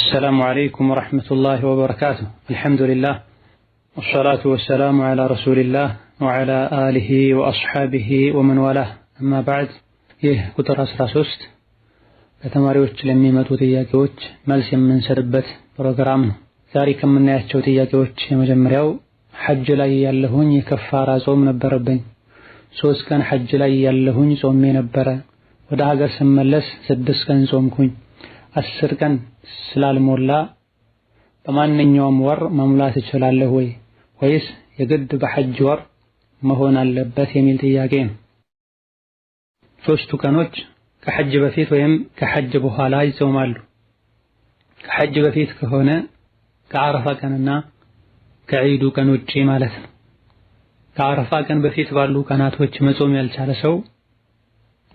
السلام عليكم ورحمة الله وبركاته. الحمد لله والصلاة والسلام على رسول الله وعلى آله وأصحابه ومن والاه. أما بعد ቁጥር 13 ከተማሪዎች ለሚመጡ ጥያቄዎች መልስ የምንሰጥበት ፕሮግራም ነው። ዛሬ ከምናያቸው ጥያቄዎች የመጀመሪያው ሐጅ ላይ ያለሁኝ የከፋራ ጾም ነበረብኝ። 3 ቀን ሐጅ ላይ ያለሁኝ ጾሜ ነበረ። ወደ ሀገር ስመለስ 6 ቀን ጾምኩኝ። 10 ቀን ስላልሞላ በማንኛውም ወር መሙላት እችላለሁ ወይስ የግድ በሐጅ ወር መሆን አለበት የሚል ጥያቄ ነው። 3ቱ ቀኖች ከሐጅ በፊት ወይም ከሐጅ በኋላ ይጾማሉ። ከሐጅ በፊት ከሆነ ከአረፋ ቀንና ከዒዱ ቀን ውጪ ማለት ነው። ከአረፋ ቀን በፊት ባሉ ቀናቶች መጾም ያልቻለ ሰው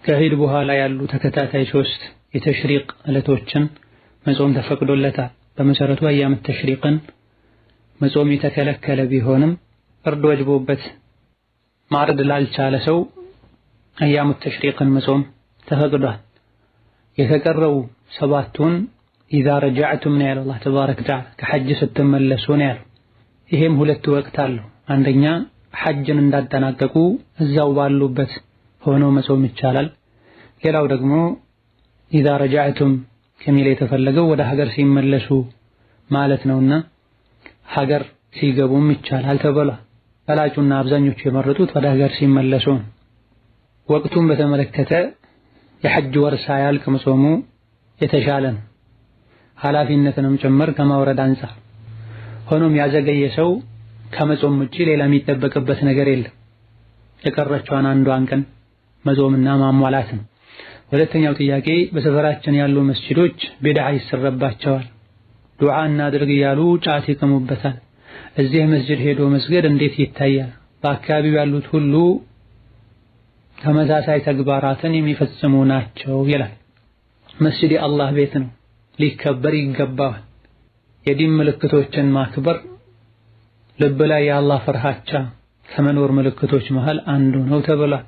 ከዒድ በኋላ ያሉ ተከታታይ 3 የተሽሪቅ ዕለቶችን መጾም ተፈቅዶለታል። በመሰረቱ አያም ተሽሪቅን መጾም የተከለከለ ቢሆንም ፍርድ ወጅቦበት ማረድ ላልቻለ ሰው አያም ተሽሪቅን መጾም ተፈቅዷል። የተቀረው 7ቱን ኢዛ ረጃዕቱም ነው ያለው አላህ ተባረከ ወተዓላ ከሐጅ ስትመለሱ ነው ያለው። ይሄም 2 ወቅት አለው። አንደኛ ሐጅን እንዳጠናቀቁ እዛው ባሉበት ሆኖ መጾም ይቻላል። ሌላው ደግሞ ኢዛ ረጃዕቱም ከሚል የተፈለገው ወደ ሀገር ሲመለሱ ማለት ነውና ሀገር ሲገቡም ይቻላል ተብሏል። በላጩና አብዛኞቹ የመረጡት ወደ ሀገር ሲመለሱ ነው። ወቅቱን በተመለከተ የሐጅ ወር ሳያልቅ መጾሙ የተሻለ ነው፣ ኃላፊነትንም ጭምር ከማውረድ አንፃር። ሆኖም ያዘገየ ሰው ከመጾም ውጪ ሌላ የሚጠበቅበት ነገር የለም። የቀረችዋን አንዷን ቀን መጾምና ማሟላት ነው። ሁለተኛው ጥያቄ በሰፈራችን ያሉ መስጂዶች ቢድዓ ይሰራባቸዋል። ዱዓ እናድርግ እያሉ ጫት ይቀሙበታል። እዚህ መስጂድ ሄዶ መስገድ እንዴት ይታያል? በአካባቢው ያሉት ሁሉ ተመሳሳይ ተግባራትን የሚፈጽሙ ናቸው ይላል። መስጂድ የአላህ ቤት ነው፣ ሊከበር ይገባዋል። የዲን ምልክቶችን ማክበር ልብ ላይ የአላህ ፍርሃቻ ከመኖር ምልክቶች መሃል አንዱ ነው ተብሏል።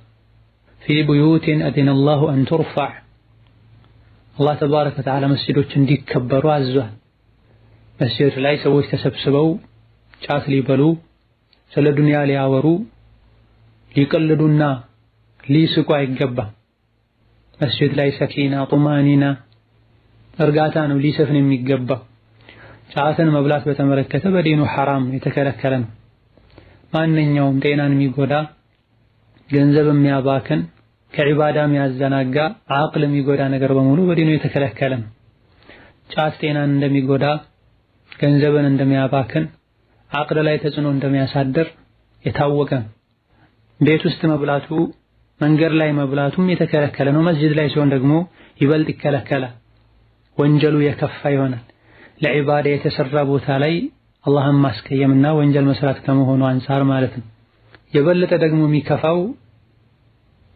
ፊ ቡዩቲን አዚነ አላሁ አን ቱርፈዕ አላህ ተባረከ ወተዓላ መስጂዶች እንዲከበሩ አዟል። መስጂድ ላይ ሰዎች ተሰብስበው ጫት ሊበሉ፣ ስለ ዱንያ ሊያወሩ፣ ሊቀልዱና ሊስቁ አይገባም። መስጂድ ላይ ሰኪና ጡማኒና እርጋታ ነው ሊሰፍን የሚገባው። ጫትን መብላት በተመለከተ በዲኑ ሐራም የተከለከለ ነው። ማንኛውም ጤናን የሚጎዳ ገንዘብ የሚያባክን ከዒባዳ የሚያዘናጋ አቅል የሚጎዳ ነገር በሙሉ በዲኑ የተከለከለ ነው። ጫት ጤናን እንደሚጎዳ፣ ገንዘብን እንደሚያባክን፣ አቅል ላይ ተጽዕኖ እንደሚያሳድር የታወቀ ነው። ቤት ውስጥ መብላቱ መንገድ ላይ መብላቱም የተከለከለ ነው። መስጂድ ላይ ሲሆን ደግሞ ይበልጥ ይከለከላል። ወንጀሉ የከፋ ይሆናል። ለዒባዳ የተሰራ ቦታ ላይ አላህን ማስቀየምና ወንጀል መስራት ከመሆኑ አንፃር ማለት ነው። የበለጠ ደግሞ የሚከፋው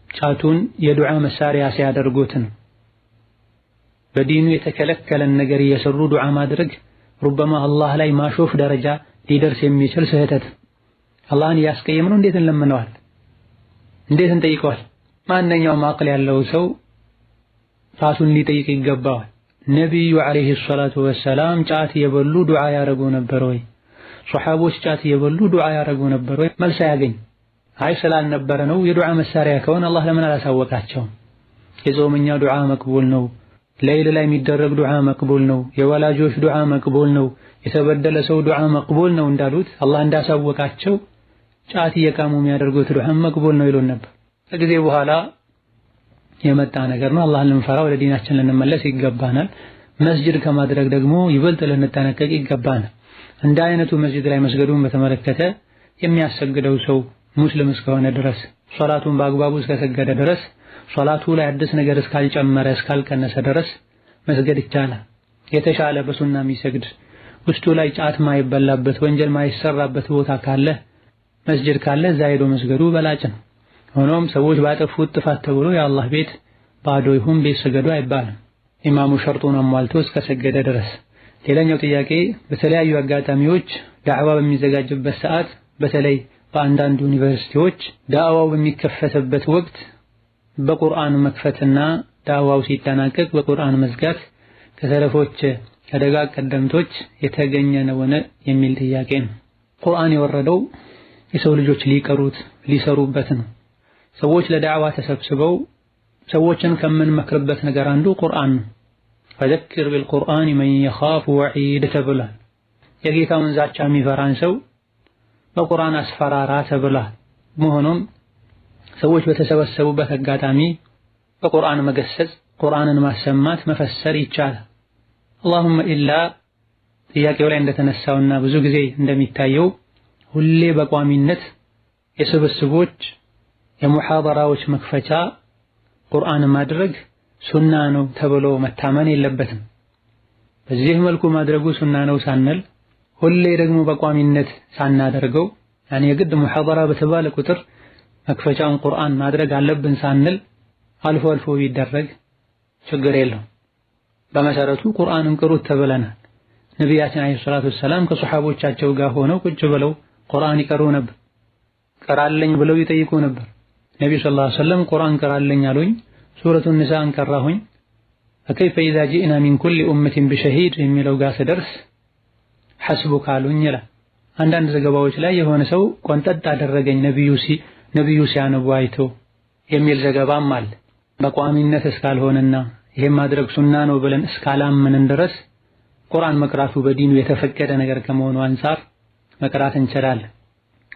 ጫቱን የዱዓ መሳሪያ ሲያደርጉት ነው። በዲኑ የተከለከለን ነገር እየሰሩ ዱዓ ማድረግ ሩበማ አላህ ላይ ማሾፍ ደረጃ ሊደርስ የሚችል ስህተት። አላህን እያስቀየም ነው። እንዴት እንለምነዋል? እንዴት እንጠይቀዋል? ማንኛውም አቅል ያለው ሰው ራሱን ሊጠይቅ ይገባዋል። ነቢዩ ዓለይሂ ሰላቱ ወሰላም ጫት የበሉ ዱዓ ያደርጉ ነበር ወይ? ሷሐቦች ጫት የበሉ ዱዓ ያደርጉ ነበር ወይ? መልስ አያገኝ። አይ ስላልነበረ ነው። የዱዓ መሳሪያ ከሆነ አላህ ለምን አላሳወቃቸውም? የጾመኛ ዱዓ መቅቡል ነው። ሌሊት ላይ የሚደረግ ዱዓ መቅቡል ነው። የወላጆች ዱዓ መቅቡል ነው። የተበደለ ሰው ዱዓ መቅቡል ነው እንዳሉት አላህ እንዳሳወቃቸው ጫት እየቃሙ የሚያደርጉት ዱዓ መቅቡል ነው ይሉን ነበር። ከጊዜ በኋላ የመጣ ነገር ነው። አላህን ልንፈራ ወደ ዲናችን ልንመለስ ይገባናል። መስጂድ ከማድረግ ደግሞ ይበልጥ ልንጠነቀቅ ይገባናል። እንደ አይነቱ መስጂድ ላይ መስገዱን በተመለከተ የሚያሰግደው ሰው ሙስሊም እስከሆነ ድረስ ሶላቱን በአግባቡ እስከሰገደ ድረስ ሶላቱ ላይ አዲስ ነገር እስካልጨመረ እስካልቀነሰ ድረስ መስገድ ይቻላል። የተሻለ በሱና የሚሰግድ ውስጡ ላይ ጫት ማይበላበት ወንጀል ማይሰራበት ቦታ ካለ መስጂድ ካለ እዛ ሄዶ መስገዱ በላጭ ነው። ሆኖም ሰዎች ባጠፉት ጥፋት ተብሎ የአላህ ቤት ባዶ ይሁን ቤት ሰገዱ አይባልም፣ ኢማሙ ሸርጡን አሟልቶ እስከሰገደ ድረስ። ሌላኛው ጥያቄ በተለያዩ አጋጣሚዎች ዳዕዋ በሚዘጋጅበት ሰዓት በተለይ በአንዳንድ ዩኒቨርሲቲዎች ዳዕዋው በሚከፈትበት ወቅት በቁርአን መክፈትና ዳዕዋው ሲጠናቀቅ በቁርአን መዝጋት ከሰለፎች ከደጋግ ቀደምቶች የተገኘ ነውን የሚል ጥያቄ ነው። ቁርአን የወረደው የሰው ልጆች ሊቀሩት ሊሰሩበት ነው። ሰዎች ለዳዕዋ ተሰብስበው ሰዎችን ከምንመክርበት ነገር አንዱ ቁርአን ነው። ፈዘክር ቢልቁርአን መን የኻፉ ወዒድ ተብሏል። የጌታውን ዛቻ የሚፈራን ሰው በቁርአን አስፈራራ ተብሏል። መሆኑም ሰዎች በተሰበሰቡበት አጋጣሚ በቁርአን መገሰጽ፣ ቁርአንን ማሰማት፣ መፈሰር ይቻላል። አላሁመ ኢላ ጥያቄው ላይ እንደተነሳውና ብዙ ጊዜ እንደሚታየው ሁሌ በቋሚነት የስብስቦች የሙሐደራዎች መክፈቻ ቁርአን ማድረግ ሱና ነው ተብሎ መታመን የለበትም። በዚህ መልኩ ማድረጉ ሱና ነው ሳንል ሁሌ ደግሞ በቋሚነት ሳናደርገው የግድ ሙሐደራ በተባለ ቁጥር መክፈቻውን ቁርአን ማድረግ አለብን ሳንል አልፎ አልፎ ቢደረግ ችግር የለውም። በመሰረቱ ቁርአንን ቅሩት ተብለናል። ነቢያችን አለይሂ ሰላቱ ወሰላም ከሱሐቦቻቸው ጋር ሆነው ቁጭ ብለው ቁርአን ይቀሩ ነበር። ቀራለኝ ብለው ይጠይቁ ነበር። ነብዩ ሰለላሁ ዐለይሂ ወሰለም ቁርአን ቀራለኝ አሉኝ፣ ሱረቱን ኒሳን ቀራሁኝ፣ ፈከይፈ ኢዛ ጂእና ሚን ኩሊ ኡመቲን ቢሸሂድ የሚለው ጋር ስደርስ ሐስቡክ አሉኝ ይላል። አንዳንድ ዘገባዎች ላይ የሆነ ሰው ቆንጠጥ አደረገኝ ነብዩ ሲያነቡ አይቶ የሚል ዘገባም አለ። በቋሚነት እስካልሆነና ይሄን ማድረግ ሱና ነው ብለን እስካላመንን ድረስ ቁርአን መቅራቱ በዲኑ የተፈቀደ ነገር ከመሆኑ አንፃር መቅራት እንችላለን።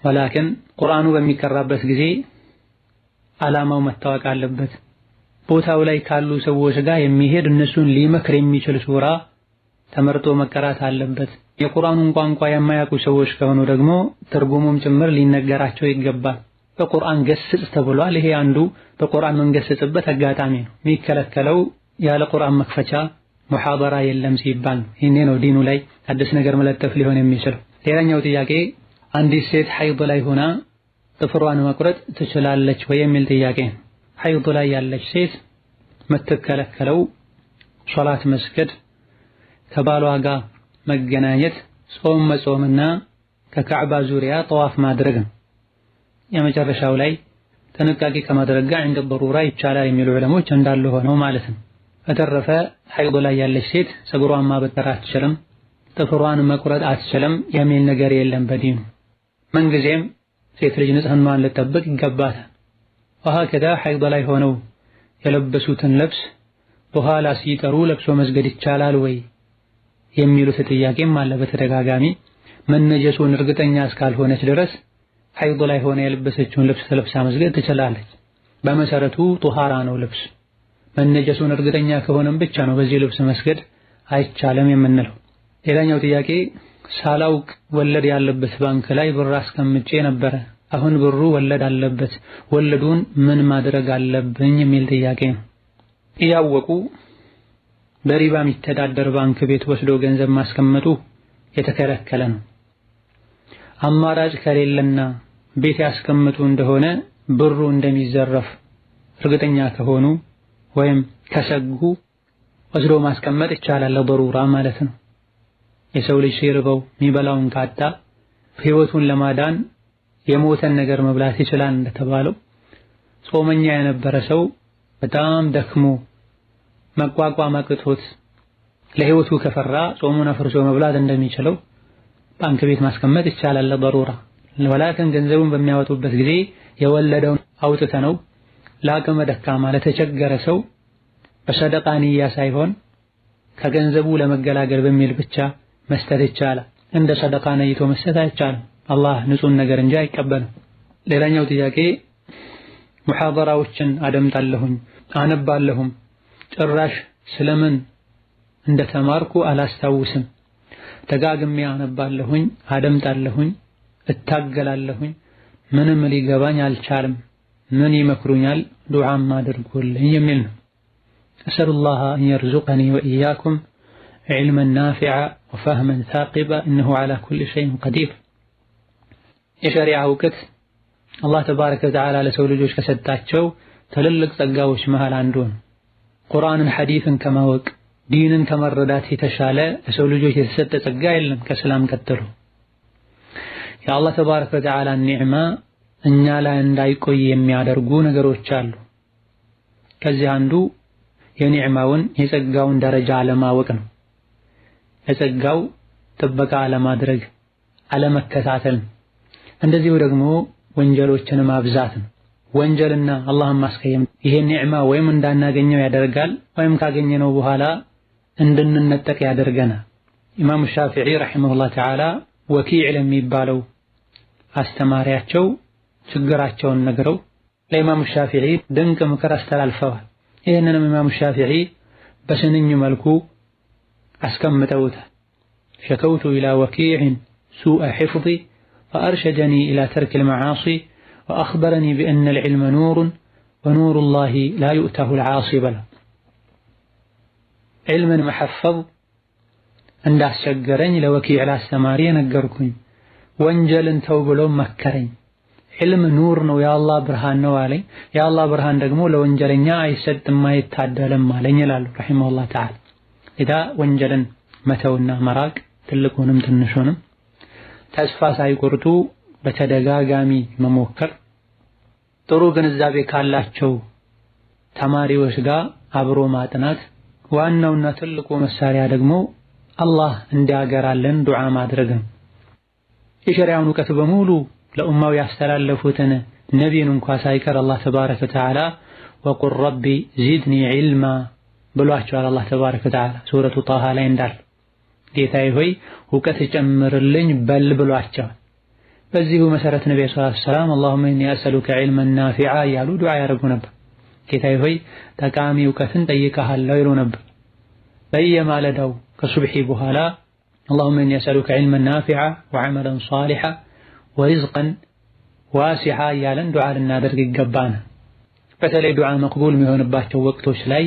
ወላኪን ቁርአኑ በሚቀራበት ጊዜ ዓላማው መታወቅ አለበት። ቦታው ላይ ካሉ ሰዎች ጋር የሚሄድ እነሱን ሊመክር የሚችል ሱራ ተመርጦ መቀራት አለበት። የቁርአኑን ቋንቋ የማያውቁ ሰዎች ከሆኑ ደግሞ ትርጉሙም ጭምር ሊነገራቸው ይገባል። በቁርአን ገስጽ ተብሏል። ይሄ አንዱ በቁርአን መንገስጽበት አጋጣሚ ነው። የሚከለከለው ያለ ቁርአን መክፈቻ ሙሐደራ የለም ሲባል ነው። ይሄ ነው ዲኑ ላይ አዲስ ነገር መለጠፍ ሊሆን የሚችለው። ሌላኛው ጥያቄ አንዲት ሴት ሐይድ ላይ ሆና ጥፍሯን መቁረጥ ትችላለች ወይ የሚል ጥያቄ ነው። ሐይድ ላይ ያለች ሴት የምትከለከለው ሶላት መስገድ፣ ከባሏ ጋር መገናኘት፣ ጾም መጾምና ከካዕባ ዙሪያ ጠዋፍ ማድረግ ነው። የመጨረሻው ላይ ጥንቃቄ ከማድረግ ጋር እንደ ضرورة ይቻላል የሚሉ ዑለሞች እንዳሉ ሆነው ማለት ነው። በተረፈ ሐይድ ላይ ያለች ሴት ፀጉሯን ማበጠር አትችልም፣ ጥፍሯን መቁረጥ አትችልም የሚል ነገር የለም በዲኑ። ምንጊዜም ሴት ልጅ ንጽህናዋን ልትጠብቅ ይገባታል። ወሀከዛ ሐይድ ላይ ሆነው የለበሱትን ልብስ በኋላ ሲጠሩ ለብሶ መስገድ ይቻላል ወይ የሚሉት ጥያቄም አለ በተደጋጋሚ። መነጀሱን እርግጠኛ እስካልሆነች ድረስ ሐይድ ላይ ሆነ የለበሰችውን ልብስ ተለብሳ መስገድ ትችላለች። በመሰረቱ ጧሃራ ነው ልብስ። መነጀሱን እርግጠኛ ከሆነም ብቻ ነው በዚህ ልብስ መስገድ አይቻልም የምንለው። ሌላኛው ጥያቄ ሳላውቅ ወለድ ያለበት ባንክ ላይ ብር አስቀምጬ ነበረ፣ አሁን ብሩ ወለድ አለበት፣ ወለዱን ምን ማድረግ አለብኝ የሚል ጥያቄ ነው። እያወቁ በሪባ የሚተዳደር ባንክ ቤት ወስዶ ገንዘብ ማስቀመጡ የተከለከለ ነው። አማራጭ ከሌለና ቤት ያስቀምጡ እንደሆነ ብሩ እንደሚዘረፍ እርግጠኛ ከሆኑ ወይም ከሰጉ ወስዶ ማስቀመጥ ይቻላል ለضرورة ማለት ነው። የሰው ልጅ ሲርበው የሚበላውን ካጣ ህይወቱን ለማዳን የሞተን ነገር መብላት ይችላል እንደተባለው ጾመኛ የነበረ ሰው በጣም ደክሞ መቋቋም አቅቶት ለህይወቱ ከፈራ ጾሙን አፍርሶ መብላት እንደሚችለው ባንክ ቤት ማስቀመጥ ይቻላል ለضرورة። ወላኪን ገንዘቡን በሚያወጡበት ጊዜ የወለደውን አውጥተነው ለአቅመ ደካማ ለተቸገረ ሰው በሰደቃ ንያ ሳይሆን ከገንዘቡ ለመገላገል በሚል ብቻ መስጠት ይቻላል። እንደ ሰደቃ ነይቶ መስጠት አይቻልም። አላህ ንጹህ ነገር እንጂ አይቀበልም። ሌላኛው ጥያቄ ሙሐደራዎችን አደምጣለሁኝ አነባለሁም ጭራሽ ስለምን እንደተማርኩ አላስታውስም። ደጋግሜ አነባለሁኝ አደምጣለሁኝ እታገላለሁኝ ምንም ሊገባኝ አልቻለም። ምን ይመክሩኛል? ዱዓም አድርጉልኝ የሚል ነው። አሰሉላህ አን የርዙቀኒ ወኢያኩም ዒልመን ናፊዐ ወፈህመን ሳቂባ ኢነሁ ዐላ ኩሊ ሸይኢን ቀዲር። የሸሪዓ እውቀት አላህ ተባረከ ወተዓላ ለሰው ልጆች ከሰጣቸው ትልልቅ ጸጋዎች መሃል አንዱ ነው። ቁርአንን ሐዲስን ከማወቅ ዲንን ከመረዳት የተሻለ ለሰው ልጆች የተሰጠ ጸጋ የለም ከሰላም ቀጥሎ። የአላህ ተባረከ ወተዓላ ኒዕማ እኛ ላይ እንዳይቆይ የሚያደርጉ ነገሮች አሉ። ከዚህ አንዱ የኒዕማውን የጸጋውን ደረጃ አለማወቅ ነው። ለጸጋው ጥበቃ አለማድረግ አለመከታተል እንደዚሁ ደግሞ ወንጀሎችን ማብዛት ነው። ወንጀልና አላህን ማስቀየም ይሄን ኒዕማ ወይም እንዳናገኘው ያደርጋል ወይም ካገኘነው በኋላ እንድንነጠቅ ያደርገናል። ኢማሙ ሻፊዒ ረሂመሁላህ ተዓላ ወኪዕ ለሚባለው አስተማሪያቸው ችግራቸውን ነግረው ለኢማሙ ሻፊዒ ድንቅ ምክር አስተላልፈዋል። ይህንንም ኢማሙ ሻፊዒ በስንኝ መልኩ አስቀምጠውታል። ሸከውቱ ኢላ ወኪዕን ሱአ ሒፍዚ ፈአርሸደኒ ኢላ ተርኪል መዓሲ ወአኽበረኒ ቢአነ ልዕልመ ኑሩን ወኑሩላሂ ላ ዩእተሁ ልዓሲ በላ። ዕልምን መሐፈዝ እንዳስቸገረኝ ለወኪዕ ላስተማሪ ነገርኩኝ። ወንጀልን ተው ብሎ መከረኝ። ዕልም ኑር ነው የአላህ ብርሃን ነው አለኝ። የአላህ ብርሃን ደግሞ ለወንጀለኛ አይሰጥም አይታደልም አለኝ ይላሉ ረሂመሁላህ ተዓላ። ኢዳ ወንጀልን መተውና መራቅ ትልቁንም ትንሹንም ተስፋ ሳይቆርጡ በተደጋጋሚ መሞከር፣ ጥሩ ግንዛቤ ካላቸው ተማሪዎች ጋር አብሮ ማጥናት፣ ዋናውና ትልቁ መሳሪያ ደግሞ አላህ እንዲያገራልን ዱዓ ማድረግ ነው። የሸሪዓውን እውቀት በሙሉ ለኡማው ያስተላለፉትን ነቢይን እንኳ ሳይቀር አላህ ተባረከ ወተዓላ ወቁል ረቢ ዚድኒ ዒልማ ብሏቸዋል። አላህ ተባረከ ወተዓላ ሱረቱ ጣሃ ላይ እንዳለ ጌታዬ ሆይ እውቀት ጨምርልኝ በል ብሏቸዋል። በዚሁ መሰረት ነብዩ ሰለላሁ ዐለይሂ ወሰለም አላሁመ ኢኒ አስአሉከ ዒልመን ናፊዓ እያሉ ዱዓ ያደርጉ ነበር። ጌታዬ ሆይ ጠቃሚ እውቀትን ጠይቀሃለሁ ይሉ ነበር። በየማለዳው ከሱብሒ በኋላ አላሁመ ኢኒ አስአሉከ ዒልመን ናፊዓ ወዐመለን ሷሊሐ ወሪዝቀን ዋሲዓ እያለን ዱዓ ልናደርግ ይገባናል። በተለይ ዱዓ መቅቡል የሚሆንባቸው ወቅቶች ላይ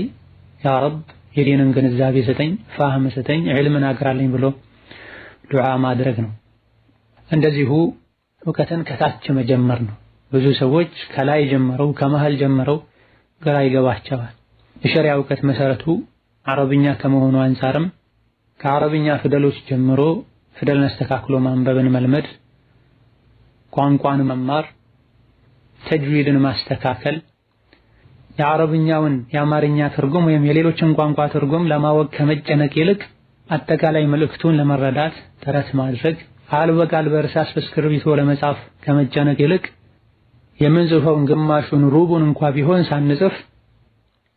ያ ረብ የዲንን ግንዛቤ ስጠኝ፣ ፋህም ስጠኝ፣ ዕልምን አግራልኝ ብሎ ዱዓ ማድረግ ነው። እንደዚሁ እውቀትን ከታች መጀመር ነው። ብዙ ሰዎች ከላይ ጀምረው ከመሃል ጀምረው ግራ ይገባቸዋል። የሸሪዓ እውቀት መሰረቱ አረብኛ ከመሆኑ አንፃርም ከአረብኛ ፊደሎች ጀምሮ ፊደልን አስተካክሎ ማንበብን መልመድ፣ ቋንቋን መማር፣ ተጅዊድን ማስተካከል፣ የአረብኛውን የአማርኛ ትርጉም ወይም የሌሎችን ቋንቋ ትርጉም ለማወቅ ከመጨነቅ ይልቅ አጠቃላይ መልእክቱን ለመረዳት ጥረት ማድረግ፣ አልበቃል በእርሳስ በእስክርቢቶ ለመጻፍ ከመጨነቅ ይልቅ የምንጽፈውን ግማሹን ሩቡን እንኳ ቢሆን ሳንጽፍ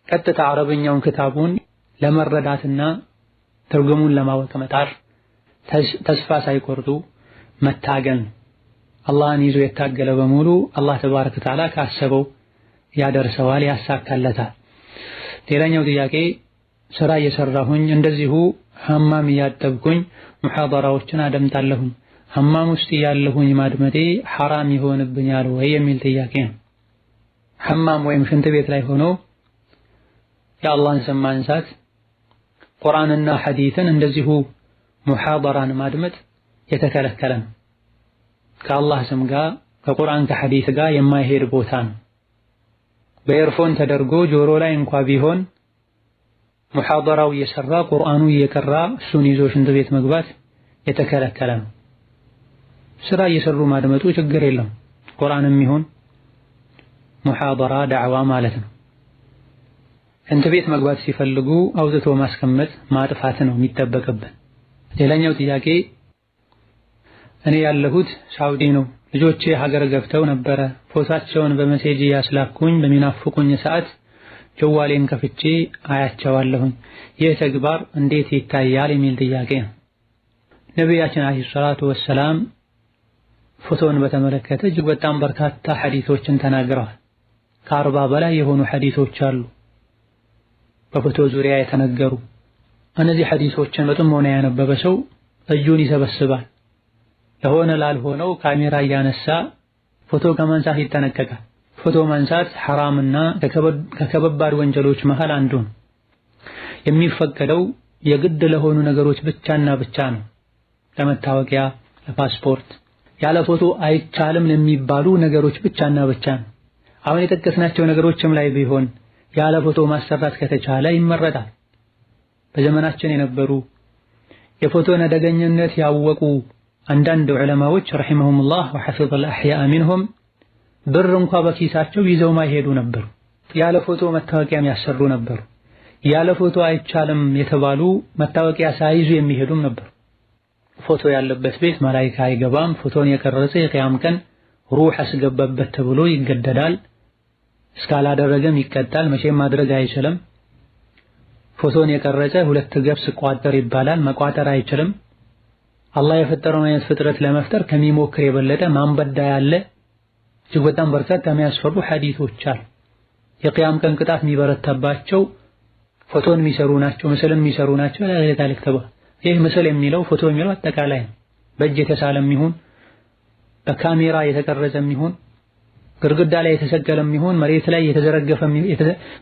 ቀጥታ አረብኛውን ክታቡን ለመረዳትና ትርጉሙን ለማወቅ መጣር፣ ተስፋ ሳይቆርጡ መታገል። አላህን ይዞ የታገለ በሙሉ አላህ ተባረከ ወተዓላ ካሰበው ያደርሰዋል፣ ያሳካለታል። ሌላኛው ጥያቄ ስራ እየሰራሁኝ እንደዚሁ ሐማም እያጠብኩኝ ሙሐደራዎችን አደምጣለሁኝ። ሐማም ውስጥ ያለሁኝ ማድመጤ ሐራም ይሆንብኛል ወይ የሚል ጥያቄ ነው። ሐማም ወይም ሽንት ቤት ላይ ሆኖ የአላህን ስም ማንሳት፣ ቁርአንና ሐዲትን እንደዚሁ ሙሐደራን ማድመጥ የተከለከለ ነው። ከአላህ ስም ጋር ከቁርአን ከሐዲስ ጋር የማይሄድ ቦታ ነው። በኤርፎን ተደርጎ ጆሮ ላይ እንኳ ቢሆን ሙሐደራው እየሰራ ቁርአኑ እየቀራ እሱን ይዞ ሽንት ቤት መግባት የተከለከለ ነው። ስራ እየሰሩ ማድመጡ ችግር የለም። ቁርአንም ይሁን ሙሐደራ ዳዕዋ ማለት ነው። ሽንት ቤት መግባት ሲፈልጉ አውጥቶ ማስቀመጥ ማጥፋት ነው የሚጠበቅበት። ሌላኛው ጥያቄ እኔ ያለሁት ሳውዲ ነው። ልጆቼ ሀገር ገብተው ነበረ። ፎቶአቸውን በመሴጅ ያስላኩኝ በሚናፍቁኝ ሰዓት ጀዋሌን ከፍቼ አያቸዋለሁኝ። ይህ ተግባር እንዴት ይታያል የሚል ጥያቄ ነው። ነቢያችን አለይሂ ሰላቱ ወሰላም ፎቶን በተመለከተ እጅግ በጣም በርካታ ሐዲሶችን ተናግረዋል። ከ40 በላይ የሆኑ ሐዲሶች አሉ በፎቶ ዙሪያ የተነገሩ። እነዚህ ሐዲሶችን በጥሞና ያነበበ ሰው እጁን ይሰበስባል። ለሆነ ላልሆነው ካሜራ እያነሳ ፎቶ ከማንሳት ይጠነቀቃል። ፎቶ ማንሳት ሐራምና ከከባድ ወንጀሎች መሃል አንዱ ነው። የሚፈቀደው የግድ ለሆኑ ነገሮች ብቻና ብቻ ነው። ለመታወቂያ፣ ለፓስፖርት፣ ያለ ፎቶ አይቻልም የሚባሉ ነገሮች ብቻና ብቻ ነው። አሁን የጠቀስናቸው ነገሮችም ላይ ቢሆን ያለ ፎቶ ማሰራት ከተቻለ ይመረጣል። በዘመናችን የነበሩ የፎቶን አደገኝነት ያወቁ አንዳንድ ዑለማዎች ረሂመሁሙላህ ወሐፊዘል አህያአ ሚንሁም ብር እንኳ በኪሳቸው ይዘው ማይሄዱ ነበሩ። ያለ ፎቶ መታወቂያም ያሰሩ ነበሩ። ያለ ፎቶ አይቻልም የተባሉ መታወቂያ ሳይዙ የሚሄዱም ነበር። ፎቶ ያለበት ቤት መላኢካ አይገባም፣ ፎቶን የቀረጸ የቂያም ቀን ሩህ አስገባበት ተብሎ ይገደዳል፣ እስካላደረገም ይቀጣል፣ መቼም ማድረግ አይችልም። ፎቶን የቀረጸ 2 ገብስ ቋጠር ይባላል፣ መቋጠር አይችልም። አላህ የፈጠረውን አይነት ፍጥረት ለመፍጠር ከሚሞክር የበለጠ ማንበዳ ያለ እጅግ በጣም በርካታ የሚያስፈሩ ሐዲሶች አሉ። የቂያም ቀን ቅጣት የሚበረታባቸው ፎቶን የሚሰሩ ናቸው፣ ምስልን የሚሰሩ ናቸው። ለሌላ ታሪክ ተባለ። ይህ ምስል የሚለው ፎቶ የሚለው አጠቃላይ ነው። በእጅ የተሳለም ይሁን በካሜራ የተቀረጸም ይሁን ግድግዳ ላይ የተሰቀለም ይሁን መሬት ላይ የተዘረገፈም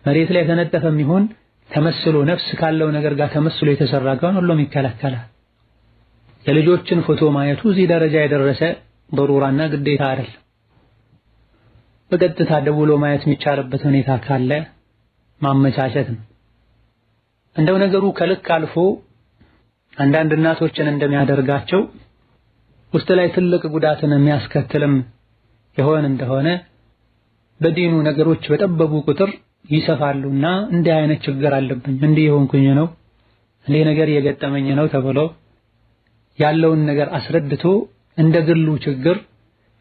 መሬት ላይ የተነጠፈም ይሁን ተመስሎ ነፍስ ካለው ነገር ጋር ተመስሎ የተሰራ ከሆነ ሁሉም ይከለከላል። የልጆችን ፎቶ ማየቱ እዚህ ደረጃ የደረሰ ضرورና ግዴታ አይደለም። በቀጥታ ደውሎ ማየት የሚቻልበት ሁኔታ ካለ ማመቻቸት ነው። እንደው ነገሩ ከልክ አልፎ አንዳንድ እናቶችን እንደሚያደርጋቸው ውስጥ ላይ ትልቅ ጉዳትን የሚያስከትልም ይሆን እንደሆነ በዲኑ ነገሮች በጠበቡ ቁጥር ይሰፋሉና እንዲህ አይነት ችግር አለብኝ እንዲህ የሆንኩኝ ነው እንዲህ ነገር እየገጠመኝ ነው ተብሎ ያለውን ነገር አስረድቶ እንደ ግሉ ችግር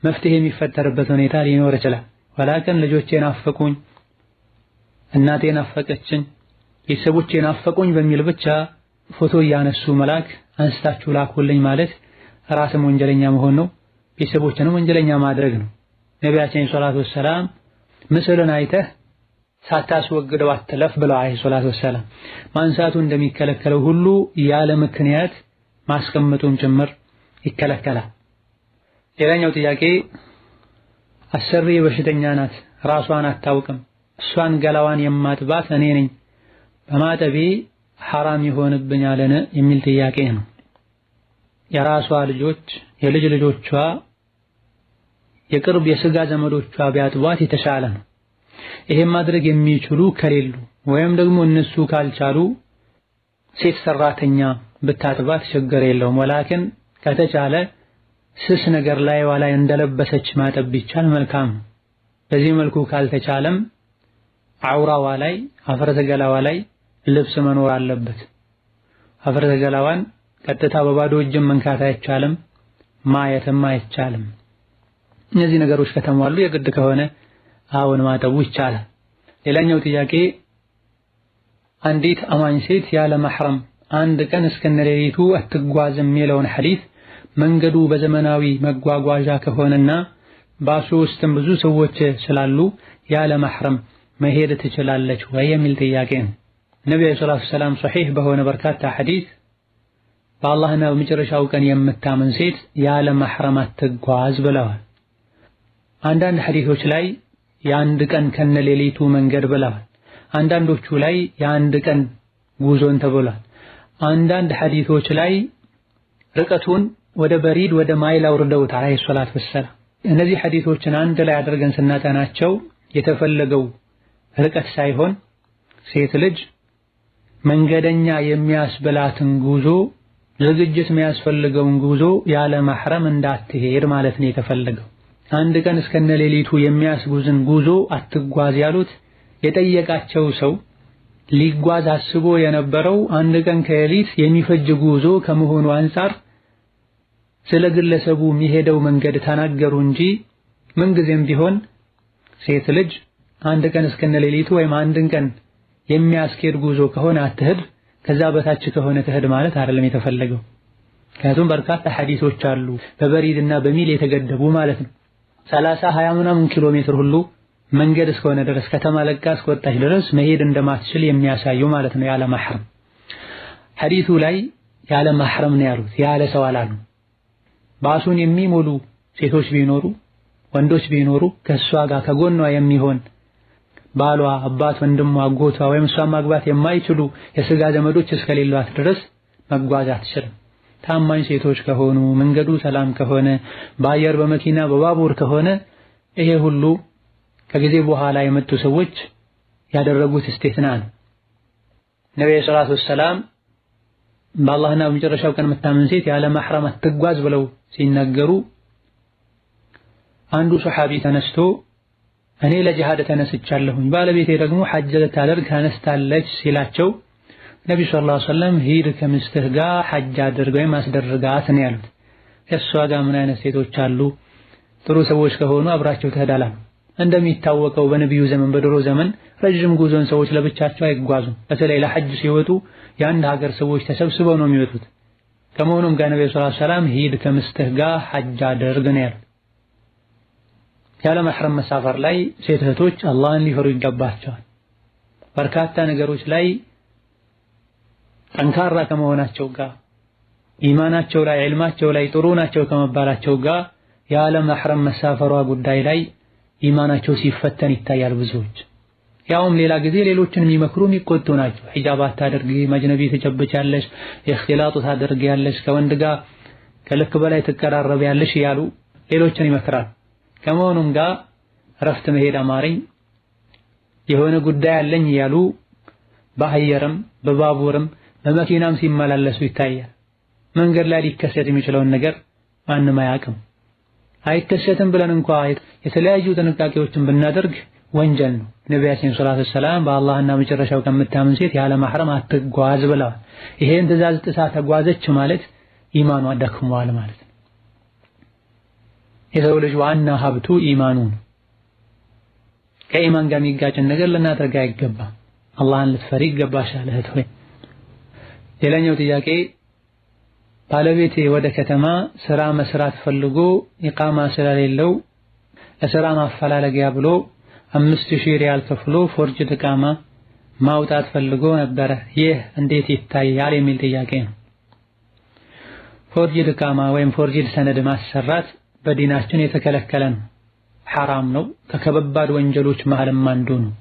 መፍትሄ የሚፈጠርበት ሁኔታ ሊኖር ይችላል። ወላከን ልጆቼን አፈቁኝ፣ እናቴን አፈቀችኝ፣ ቤተሰቦቼን አፈቁኝ በሚል ብቻ ፎቶ እያነሱ መላክ አንስታችሁ ላኩልኝ ማለት ራስም ወንጀለኛ መሆን ነው፣ ቤተሰቦችንም ወንጀለኛ ማድረግ ነው። ነቢያችን ሰለላሁ ዐለይሂ ወሰለም ምስልን አይተህ ሳታስወግደው አትለፍ ብለዋል ዐለይሂ ሰላቱ ወሰላም። ማንሳቱ እንደሚከለከለው ሁሉ ያለ ምክንያት ማስቀመጡም ጭምር ይከለከላል። ሌላኛው ጥያቄ አሰሪ በሽተኛ ናት፣ ራሷን አታውቅም፣ እሷን ገላዋን የማጥባት እኔ ነኝ፣ በማጠቤ ሐራም ይሆንብኛልን የሚል ጥያቄ ነው። የራሷ ልጆች የልጅ ልጆቿ የቅርብ የስጋ ዘመዶቿ ቢያጥቧት የተሻለ ነው። ይሄን ማድረግ የሚችሉ ከሌሉ ወይም ደግሞ እነሱ ካልቻሉ ሴት ሰራተኛ ብታጥባት ችግር የለውም። ወላኪን ከተቻለ ስስ ነገር ላይ ዋላይ እንደለበሰች ማጠብ ቢቻል መልካም ነው። በዚህ መልኩ ካልተቻለም አውራዋ ላይ አፍረተ ገላዋ ላይ ልብስ መኖር አለበት። አፍረተ ገላዋን ቀጥታ በባዶ እጅ መንካት አይቻልም፣ ማየትም አይቻልም። እነዚህ ነገሮች ከተሟሉ የግድ ከሆነ አሁን ማጠቡ ይቻላል። ሌላኛው ጥያቄ አንዲት አማኝ ሴት ያለ መሕረም አንድ ቀን እስከነሌሊቱ አትጓዝም የሚለውን ሐዲስ መንገዱ በዘመናዊ መጓጓዣ ከሆነና ባሱ ውስጥም ብዙ ሰዎች ስላሉ ያለ መሕረም መሄድ ትችላለች ወይ የሚል ጥያቄ ነው። ነብዩ ሰለላሁ ዐለይሂ ወሰለም ሶሒህ በሆነ በርካታ ሐዲስ በአላህና በመጨረሻው ቀን የምታምን ሴት ያለ መሕረም አትጓዝ ብለዋል። አንዳንድ ሐዲሶች ላይ የአንድ ቀን ከነሌሊቱ መንገድ ብለዋል። አንዳንዶቹ ላይ የአንድ ቀን ጉዞን ተብሏል። አንዳንድ ሐዲሶች ላይ ርቀቱን ወደ በሪድ ወደ ማይል አውርደውታል ዐለይሂ ሰላቱ ወሰላም። እነዚህ ሐዲሶችን አንድ ላይ አድርገን ስናጠናቸው የተፈለገው ርቀት ሳይሆን ሴት ልጅ መንገደኛ የሚያስበላትን ጉዞ ዝግጅት የሚያስፈልገውን ጉዞ ያለ መሕረም እንዳትሄድ ማለት ነው የተፈለገው። አንድ ቀን እስከነሌሊቱ የሚያስጉዝን ጉዞ አትጓዝ ያሉት የጠየቃቸው ሰው ሊጓዝ አስቦ የነበረው አንድ ቀን ከሌሊት የሚፈጅ ጉዞ ከመሆኑ አንፃር ስለ ግለሰቡ የሚሄደው መንገድ ተናገሩ እንጂ ምንጊዜም ቢሆን ሴት ልጅ አንድ ቀን እስከነሌሊቱ ወይም አንድን ቀን የሚያስኬድ ጉዞ ከሆነ አትሄድ፣ ከዛ በታች ከሆነ ትሄድ ማለት አይደለም የተፈለገው። ምክንያቱም በርካታ ሐዲሶች አሉ በበሪድና በሚል የተገደቡ ማለት ነው። 30-20 ምናምን ኪሎ ሜትር ሁሉ መንገድ እስከሆነ ድረስ ከተማ ለቃ እስከወጣች ድረስ መሄድ እንደማትችል የሚያሳዩ ማለት ነው ያለ መሕረም። ሐዲሱ ላይ ያለ መሕረም ነው ያሉት፣ ያለ ሰው አላሉ። ባሱን የሚሞሉ ሴቶች ቢኖሩ ወንዶች ቢኖሩ ከሷ ጋር ከጎኗ የሚሆን ባሏ፣ አባት፣ ወንድሟ፣ አጎቷ ወይም እሷ ማግባት የማይችሉ የስጋ ዘመዶች እስከሌሏት ድረስ መጓዝ አትችልም። ታማኝ ሴቶች ከሆኑ መንገዱ ሰላም ከሆነ በአየር በመኪና በባቡር ከሆነ ይሄ ሁሉ ከጊዜ በኋላ የመጡ ሰዎች ያደረጉት እስቲስና ነው። ነብዩ ሰለላሁ ዐለይሂ ወሰለም በአላህና በመጨረሻው ቀን የምታምን ሴት ያለ መሕረም አትጓዝ ብለው ሲናገሩ አንዱ ሱሐቢ ተነስቶ እኔ ለጂሃድ ተነስቻለሁኝ ባለቤቴ ደግሞ ሐጅ ልታደርግ ተነስታለች ሲላቸው ነብዩ ሰለላሁ ዐለይሂ ወሰለም ሂድ ከሚስትህ ጋር ሐጅ አድርግ ወይም አስደርጋት ነው ያሉት። ከሷ ጋር ምን አይነት ሴቶች አሉ? ጥሩ ሰዎች ከሆኑ አብራቸው ትሄዳለህ። እንደሚታወቀው በነብዩ ዘመን በድሮ ዘመን ረጅም ጉዞን ሰዎች ለብቻቸው አይጓዙም። በተለይ ለሐጅ ሲወጡ የአንድ ሀገር ሰዎች ተሰብስበው ነው የሚወጡት። ከመሆኑም ጋር ነብዩ ሰለላሁ ዐለይሂ ወሰለም ሂድ ከሚስትህ ጋር ሐጅ አድርግ ነው ያሉት። ያለ መሕረም መሳፈር ላይ ሴት እህቶች አላህን ሊፈሩ ይገባቸዋል። በርካታ ነገሮች ላይ ጠንካራ ከመሆናቸው ጋር ኢማናቸው ላይ ዒልማቸው ላይ ጥሩ ናቸው ከመባላቸው ጋር ያለ መሕረም መሳፈሯ ጉዳይ ላይ ኢማናቸው ሲፈተን ይታያል ብዙዎች። ያውም ሌላ ጊዜ ሌሎችን የሚመክሩ የሚቆጡ ናቸው። ሒጃብ አታድርጊ፣ መጅነቢ ትጨብጫለሽ፣ ኢኽቲላጥ ታደርጊያለሽ፣ ከወንድ ጋር ከልክ በላይ ትቀራረቢያለሽ እያሉ ሌሎችን ይመክራል። ከመሆኑም ጋር እረፍት መሄድ አማረኝ የሆነ ጉዳይ አለኝ እያሉ በአየርም በባቡርም በመኪናም ሲመላለሱ ይታያል። መንገድ ላይ ሊከሰት የሚችለውን ነገር ማንም አያውቅም። አይከሰትም ብለን እንኳ የተለያዩ ጥንቃቄዎችን ብናደርግ ወንጀል ነው። ነቢያችን ሰለላሁ ዐለይሂ ወሰለም በአላህና መጨረሻው ከምታምን ሴት ያለ ማህረም አትጓዝ ብለዋል። ይሄን ትዕዛዝ ጥሳ ተጓዘች ማለት ኢማኗ ደክሟል ማለት ነው። የሰው ልጅ ዋና ሀብቱ ኢማኑ ነው። ከኢማን ጋር የሚጋጭን ነገር ልናደርግ አይገባም። አላህን ልትፈሪ ይገባሻል እህት ሆይ። ሌላኛው ጥያቄ ባለቤቴ ወደ ከተማ ስራ መስራት ፈልጎ ኢቃማ ስለሌለው ለስራ ማፈላለጊያ ብሎ 5000 ሪያል ከፍሎ ፎርጅድ ኢቃማ ማውጣት ፈልጎ ነበረ። ይህ እንዴት ይታያል የሚል ጥያቄ ነው። ፎርጅድ ኢቃማ ወይም ፎርጅድ ሰነድ ማሰራት በዲናችን የተከለከለ ነው፣ ሐራም ነው። ከከባድ ወንጀሎች መሃልም አንዱ ነው።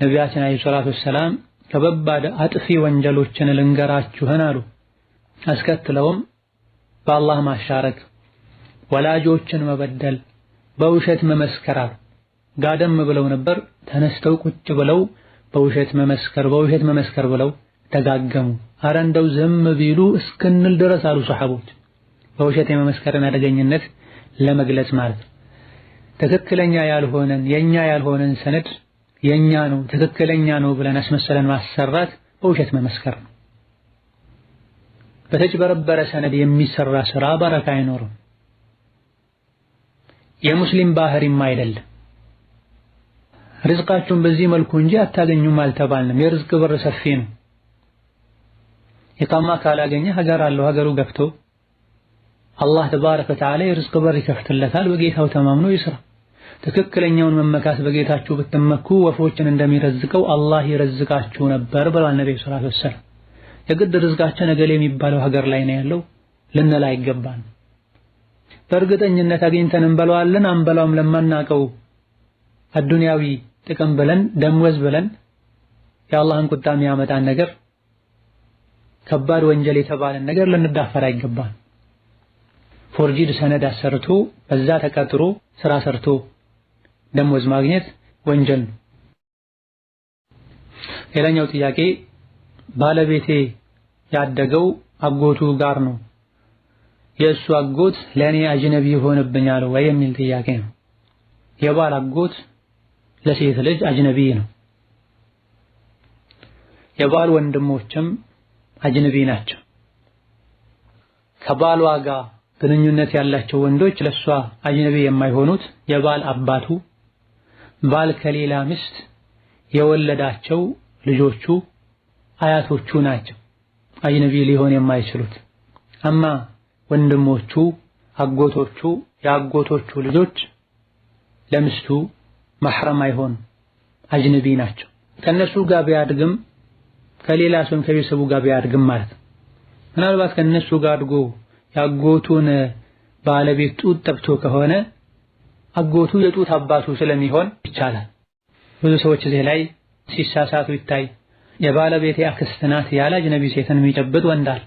ነቢያችን አለይሂ ሰላቱ ወሰላም ከበባድ አጥፊ ወንጀሎችን ልንገራችሁን አሉ። አስከትለውም በአላህ ማሻረክ፣ ወላጆችን መበደል፣ በውሸት መመስከር አሉ። ጋደም ብለው ነበር፣ ተነስተው ቁጭ ብለው በውሸት መመስከር ብለው ተጋገሙ። አረ እንደው ዝም ቢሉ እስክንል ድረስ አሉ ሰሐቦች። በውሸት የመመስከርን አደገኝነት ለመግለጽ ማለት ነው። ትክክለኛ ያልሆነን የኛ ያልሆነን ሰነድ የኛ ነው ትክክለኛ ነው ብለን አስመሰለን ማሰራት በውሸት መመስከር ነው። በተጭበረበረ ሰነድ የሚሰራ ስራ በረካ አይኖርም። የሙስሊም ባህሪም አይደለም። ርዝቃችሁን በዚህ መልኩ እንጂ አታገኙም አልተባልንም። የርዝቅ በር ሰፊ ነው። ኢቃማ ካላገኘ ሀገር አለው ሀገሩ ገብቶ አላህ ተባረከ ወተዓላ የርዝቅ በር ይከፍትለታል። በጌታው ተማምኖ ይስራ። ትክክለኛውን መመካት በጌታችሁ ብትመኩ ወፎችን እንደሚረዝቀው አላህ ይረዝቃችሁ ነበር ብሏል ነብዩ ሰለላሁ ዐለይሂ ወሰለም። የግድ ርዝቃችን ነገሌ የሚባለው ሀገር ላይ ነው ያለው ልንል አይገባን። በእርግጠኝነት አግኝተን እንበላዋለን አንበላውም ለማናቀው አዱንያዊ ጥቅም ብለን ደምወዝ ብለን የአላህን ቁጣ የሚያመጣን ነገር ከባድ ወንጀል የተባለን ነገር ልንዳፈር አይገባን። ፎርጂድ ሰነድ አሰርቶ በዛ ተቀጥሮ ስራ ሰርቶ ደምወዝ ማግኘት ወንጀል ነው። ሌላኛው ጥያቄ ባለቤቴ ያደገው አጎቱ ጋር ነው። የእሱ አጎት ለኔ አጅነቢ ይሆንብኛል ወይ የሚል ጥያቄ ነው። የባል አጎት ለሴት ልጅ አጅነቢ ነው። የባል ወንድሞችም አጅነቢ ናቸው። ከባሏ ጋር ግንኙነት ያላቸው ወንዶች ለሷ አጅነቢ የማይሆኑት የባል አባቱ፣ ባል ከሌላ ሚስት የወለዳቸው ልጆቹ፣ አያቶቹ ናቸው አጅነቢ ሊሆን የማይችሉት። አማ ወንድሞቹ፣ አጎቶቹ፣ የአጎቶቹ ልጆች ለሚስቱ መሕረም አይሆኑም፣ አጅነቢ ናቸው። ከነሱ ጋር ቢያድግም ከሌላ ሰው ከቤተሰቡ ጋር ቢያድግም ማለት ነው። ምናልባት ከነሱ ጋር አድጎ ያጎቱን ባለቤት ጡት ጠብቶ ከሆነ አጎቱ የጡት አባቱ ስለሚሆን ይቻላል። ብዙ ሰዎች እዚህ ላይ ሲሳሳቱ ይታይ። የባለቤቴ አክስት ናት ያለ አጅነቢ ሴትን የሚጨብጥ ወንድ አለ።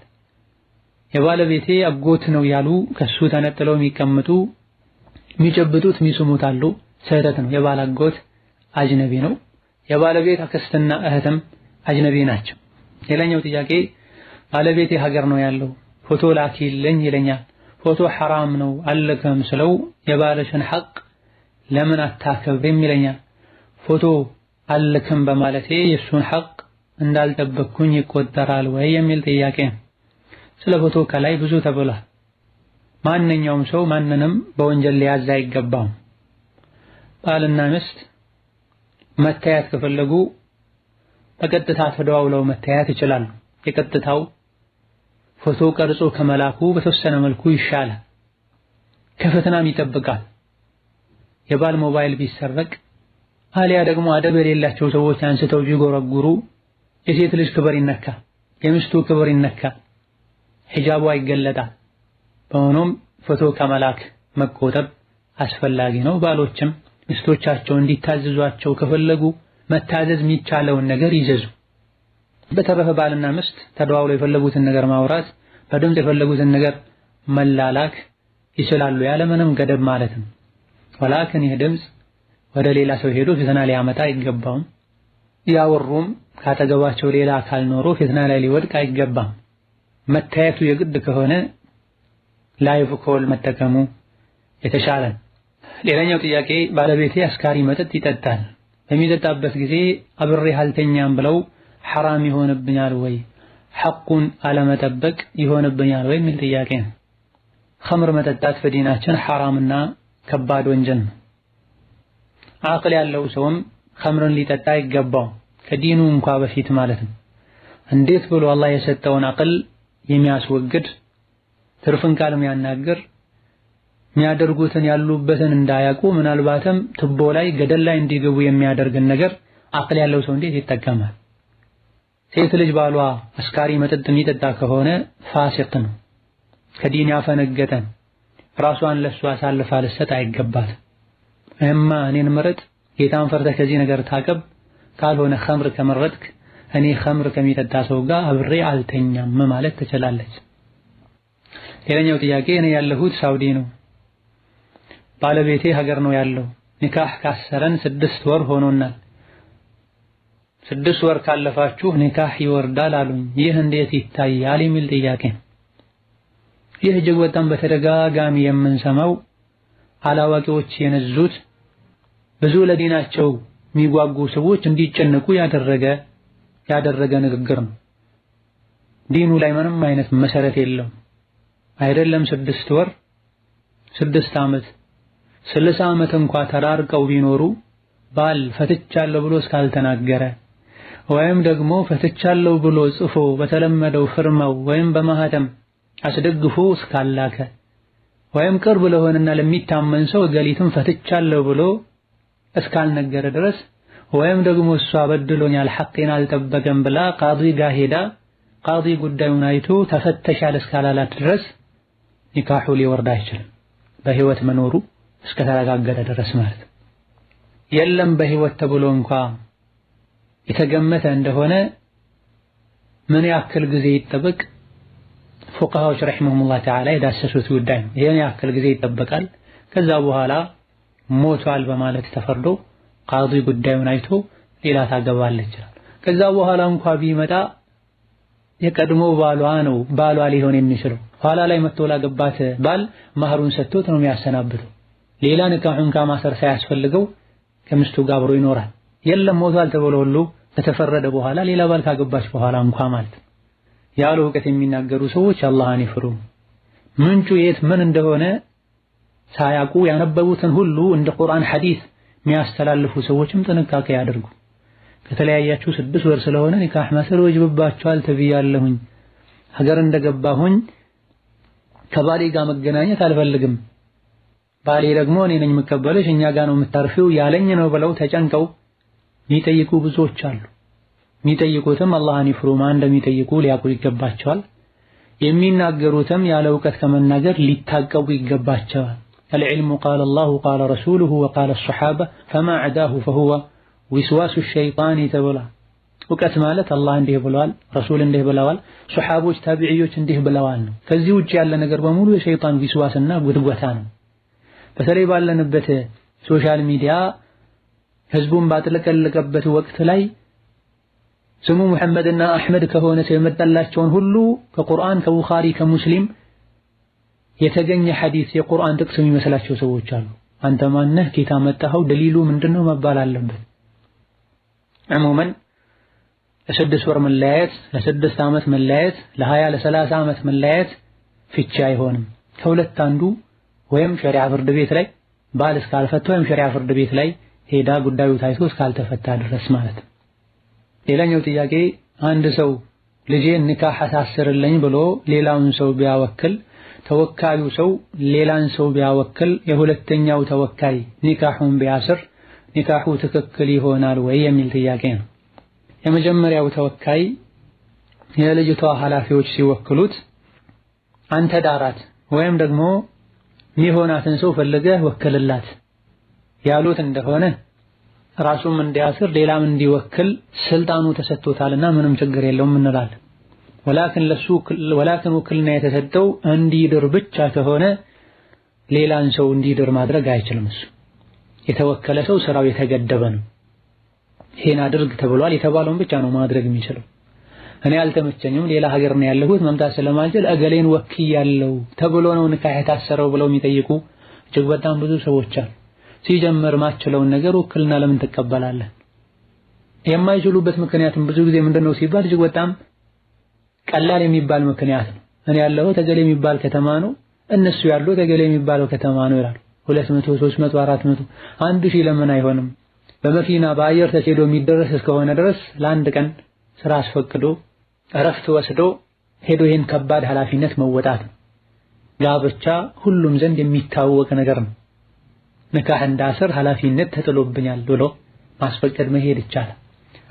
የባለቤቴ አጎት ነው ያሉ ከሱ ተነጥለው የሚቀመጡ የሚጨብጡት የሚስሙት አሉ። ስህተት ነው። የባል አጎት አጅነቢ ነው። የባለቤት አክስትና እህትም አጅነቢ ናቸው። ሌላኛው ጥያቄ ባለቤቴ ሀገር ነው ያለው ፎቶ ላኪልኝ ይለኛል። ፎቶ ሐራም ነው አልልክም ስለው የባልሽን ሐቅ ለምን አታከብርም ይለኛል። ፎቶ አልክም በማለቴ የሱን ሐቅ እንዳልጠበቅኩኝ ይቆጠራል ወይ የሚል ጥያቄ ነው። ስለ ፎቶ ከላይ ብዙ ተብሏል። ማንኛውም ሰው ማንንም በወንጀል ሊያዝ አይገባም። ባልና ሚስት መታየት ከፈለጉ በቀጥታ ተደዋውለው መታየት ይችላሉ። የቀጥታው ፎቶ ቀርጾ ከመላኩ በተወሰነ መልኩ ይሻላል፣ ከፈተናም ይጠብቃል። የባል ሞባይል ቢሰረቅ አሊያ ደግሞ አደብ የሌላቸው ሰዎች አንስተው ቢጎረጉሩ የሴት ልጅ ክብር ይነካል፣ የሚስቱ ክብር ይነካል፣ ሒጃቧ ይገለጣል። በሆኖም ፎቶ ከመላክ መቆጠብ አስፈላጊ ነው። ባሎችም ሚስቶቻቸው እንዲታዘዟቸው ከፈለጉ መታዘዝ የሚቻለውን ነገር ይዘዙ። በተረፈ ባልና ሚስት ተደዋውለው የፈለጉትን ነገር ማውራት፣ በድምፅ የፈለጉትን ነገር መላላክ ይችላሉ ያለምንም ገደብ ማለት ነው። ወላኪን ይህ ድምፅ ወደ ሌላ ሰው ሄዶ ፊትና ሊያመጣ አይገባም። ያወሩም ካጠገባቸው ሌላ አካል ኖሮ ፊትና ላይ ሊወድቅ አይገባም። መታየቱ የግድ ከሆነ ላይቭ ኮል መጠቀሙ የተሻለ። ሌላኛው ጥያቄ ባለቤቴ አስካሪ መጠጥ ይጠጣል፣ በሚጠጣበት ጊዜ አብሬ አልተኛም ብለው ሐራም ይሆንብኛል ወይ? ሐቁን አለመጠበቅ ይሆንብኛል ወይ የሚል ጥያቄ ነው። ኸምር መጠጣት በዲናችን ሐራምና ከባድ ወንጀል ነው። አቅል ያለው ሰውም ኸምርን ሊጠጣ አይገባው፣ ከዲኑ እንኳ በፊት ማለት ነው። እንዴት ብሎ አላህ የሰጠውን አቅል የሚያስወግድ ትርፍን ቃል የሚያናገር የሚያደርጉትን ያሉበትን እንዳያውቁ ምናልባትም ትቦ ላይ ገደል ላይ እንዲገቡ የሚያደርግን ነገር አቅል ያለው ሰው እንዴት ይጠቀማል? ሴት ልጅ ባሏ አስካሪ መጠጥ የሚጠጣ ከሆነ ፋሲቅ ነው፣ ከዲን ያፈነገጠ ነው። ራሷን ለሱ አሳልፋ ልትሰጥ አይገባት። እማ እኔን ምረጥ፣ ጌታን ፈርተህ ከዚህ ነገር ታቀብ፣ ካልሆነ ኸምር ከመረጥክ እኔ ኸምር ከሚጠጣ ሰው ጋር አብሬ አልተኛም ማለት ትችላለች። ሌላኛው ጥያቄ እኔ ያለሁት ሳውዲ ነው፣ ባለቤቴ ሀገር ነው ያለው። ኒካህ ካሰረን 6 ወር ሆኖናል። 6 ወር ካለፋችሁ ኒካህ ይወርዳል አሉኝ። ይህ እንዴት ይታያል የሚል ጥያቄ። ይህ እጅግ በጣም በተደጋጋሚ የምንሰማው አላዋቂዎች የነዙት ብዙ ለዲናቸው የሚጓጉ ሰዎች እንዲጨነቁ ያደረገ ንግግር ነው። ዲኑ ላይ ምንም አይነት መሰረት የለውም። አይደለም 6 ወር 6 ዓመት 60 ዓመት እንኳ ተራርቀው ቢኖሩ ባል ፈትቻለሁ ብሎ እስካልተናገረ ወይም ደግሞ ፈትቻለሁ ብሎ ጽፎ በተለመደው ፍርማው ወይም በማህተም አስደግፎ እስካላከ ወይም ቅርብ ለሆነና ለሚታመን ሰው ገሊትም ፈትቻለሁ ብሎ እስካልነገረ ድረስ ወይም ደግሞ እሷ በድሎኛል ሐቄን አልጠበቀም ብላ ቃዲ ጋር ሄዳ ቃዲ ጉዳዩን አይቶ ተፈተሻል እስካላላት ድረስ ኒካሑ ሊወርድ አይችልም፣ በህይወት መኖሩ እስከተረጋገጠ ድረስ ማለት። የለም በህይወት ተብሎ እንኳ የተገመተ እንደሆነ ምን ያክል ጊዜ ይጠበቅ? ፉቃሃዎች ረሂመሁሙላህ ተዓላ የዳሰሱት ጉዳይ ነው። ይሄን ያክል ጊዜ ይጠበቃል፣ ከዛ በኋላ ሞቷል በማለት ተፈርዶ ቃዲ ጉዳዩን አይቶ ሌላ ታገባለች። ከዛ በኋላ እንኳ ቢመጣ የቀድሞ ባሏ ሊሆን የሚችለው ኋላ ላይ መጥቶ ላገባት ባል ማህሩን ሰጥቶት ነው የሚያሰናብተው። ሌላ ንካሁን ከማሰር ሳያስፈልገው ከሚስቱ ጋር አብሮ ይኖራል። የለም ሞቷል ተብሎ ሁሉ ከተፈረደ በኋላ ሌላ ባል ካገባች በኋላ እንኳ ማለት ያለ እውቀት የሚናገሩ ሰዎች አላህን ይፍሩ። ምንጩ የት ምን እንደሆነ ሳያውቁ ያነበቡትን ሁሉ እንደ ቁርአን ሐዲስ የሚያስተላልፉ ሰዎችም ጥንቃቄ ያድርጉ። ከተለያያችሁ 6 ወር ስለሆነ ኒካህ ማሰር ወጅብባችኋል ተብያለሁኝ፣ ሀገር እንደገባሁኝ ከባሌ ጋር መገናኘት አልፈልግም፣ ባሌ ደግሞ እኔ ነኝ የምቀበልሽ እኛ ጋር ነው የምታርፊው ያለኝ ነው ብለው ተጨንቀው የሚጠይቁ ብዙዎች አሉ። የሚጠይቁትም አላህን ይፍሩ፣ ማን እንደሚጠይቁ ሊያውቁ ይገባቸዋል። የሚናገሩትም ያለ እውቀት ከመናገር ሊታቀቡ ይገባቸዋል። العلم قال الله قال رسوله وقال الصحابة فما عداه فهو وسواس الشيطان تبلا እውቀት ማለት አላህ እንዲህ ብለዋል፣ ረሱል እንዲህ ብለዋል፣ ሱሐቦች ታቢዒዎች እንዲህ ብለዋል ነው። ከዚህ ውጭ ያለ ነገር በሙሉ የሸይጣን ዊስዋስና ጉትጎታ ነው። በተለይ ባለንበት ሶሻል ሚዲያ ህዝቡን ባጥለቀለቀበት ወቅት ላይ ስሙ መሐመድና አህመድ ከሆነ የመጣላቸውን ሁሉ ከቁርአን ከቡኻሪ ከሙስሊም የተገኘ ሐዲስ የቁርአን ጥቅስ የሚመስላቸው ሰዎች አሉ። አንተ ማነህ ጌታ መጣኸው ደሊሉ ምንድነው መባል አለበት። عموما ለስድስት ወር መለያየት ለስድስት ዓመት መለያየት ለ20 ለ30 ዓመት መለያየት ፍቺ አይሆንም። ከሁለት አንዱ ወይም ሸሪዓ ፍርድ ቤት ላይ ባል እስካልፈታ ወይም ሸሪዓ ፍርድ ቤት ላይ ሄዳ ጉዳዩ ታይቶ እስካልተፈታ ድረስ ማለት ነው። ሌላኛው ጥያቄ አንድ ሰው ልጄን ኒካህ አሳስርልኝ ብሎ ሌላውን ሰው ቢያወክል ተወካዩ ሰው ሌላን ሰው ቢያወክል የሁለተኛው ተወካይ ኒካሁን ቢያስር ኒካሁ ትክክል ይሆናል ወይ የሚል ጥያቄ ነው። የመጀመሪያው ተወካይ የልጅቷ ኃላፊዎች ሲወክሉት አንተ ዳራት ወይም ደግሞ ሚሆናትን ሰው ፈልገህ ወክልላት ያሉት እንደሆነ ራሱም እንዲያስር ሌላም እንዲወክል ስልጣኑ ተሰጥቶታልና ምንም ችግር የለውም እንላለን። ወላኪን ውክልና የተሰጠው እንዲድር ብቻ ከሆነ ሌላን ሰው እንዲድር ማድረግ አይችልም። እሱ የተወከለ ሰው ስራው የተገደበ ነው። ይሄን አድርግ ተብሏል የተባለውን ብቻ ነው ማድረግ የሚችለው። እኔ አልተመቸኝም ሌላ ሀገር ነው ያለሁት መምጣት ስለማልችል እገሌን ወክያለሁ ተብሎ ነው ኒካህ የታሰረው ብለው የሚጠይቁ እጅግ በጣም ብዙ ሰዎች አሉ። ሲጀመር ማችለውን ነገር ውክልና ለምን ትቀበላለህ? የማይችሉበት ምክንያቱም ብዙ ጊዜ ምንድነው ሲባል እጅግ በጣም ቀላል የሚባል ምክንያት ነው። እኔ ያለሁት እገሌ የሚባል ከተማ ነው እነሱ ያሉት እገሌ የሚባለው ከተማ ነው ይላሉ። 200 300 400 1000 ለምን አይሆንም? በመኪና በአየር ተሄዶ የሚደረስ እስከሆነ ድረስ ለአንድ ቀን ስራ አስፈቅዶ እረፍት ወስዶ ሄዶ ይሄን ከባድ ኃላፊነት መወጣት ነው። ጋብቻ ሁሉም ዘንድ የሚታወቅ ነገር ነው። ኒካህ እንዳስር ኃላፊነት ተጥሎብኛል ብሎ ማስፈቀድ መሄድ ይቻላል።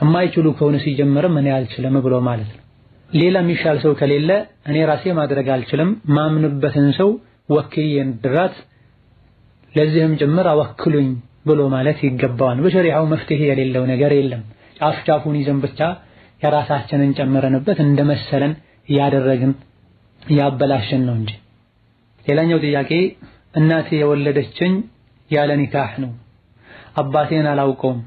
የማይችሉ ከሆነ ሲጀመርም እኔ አልችልም ብሎ ማለት ነው። ሌላ የሚሻል ሰው ከሌለ እኔ ራሴ ማድረግ አልችልም ማምንበትን ሰው ወክዬን ድራት ለዚህም ጭምር አወክሉኝ ብሎ ማለት ይገባዋል። በሸሪዓው መፍትሄ የሌለው ነገር የለም። ጫፍ ጫፉን ይዘን ብቻ የራሳችንን ጨምረንበት እንደመሰለን ያደረግን ያበላሽን ነው እንጂ። ሌላኛው ጥያቄ እናቴ የወለደችኝ ያለ ኒካህ ነው። አባቴን አላውቀውም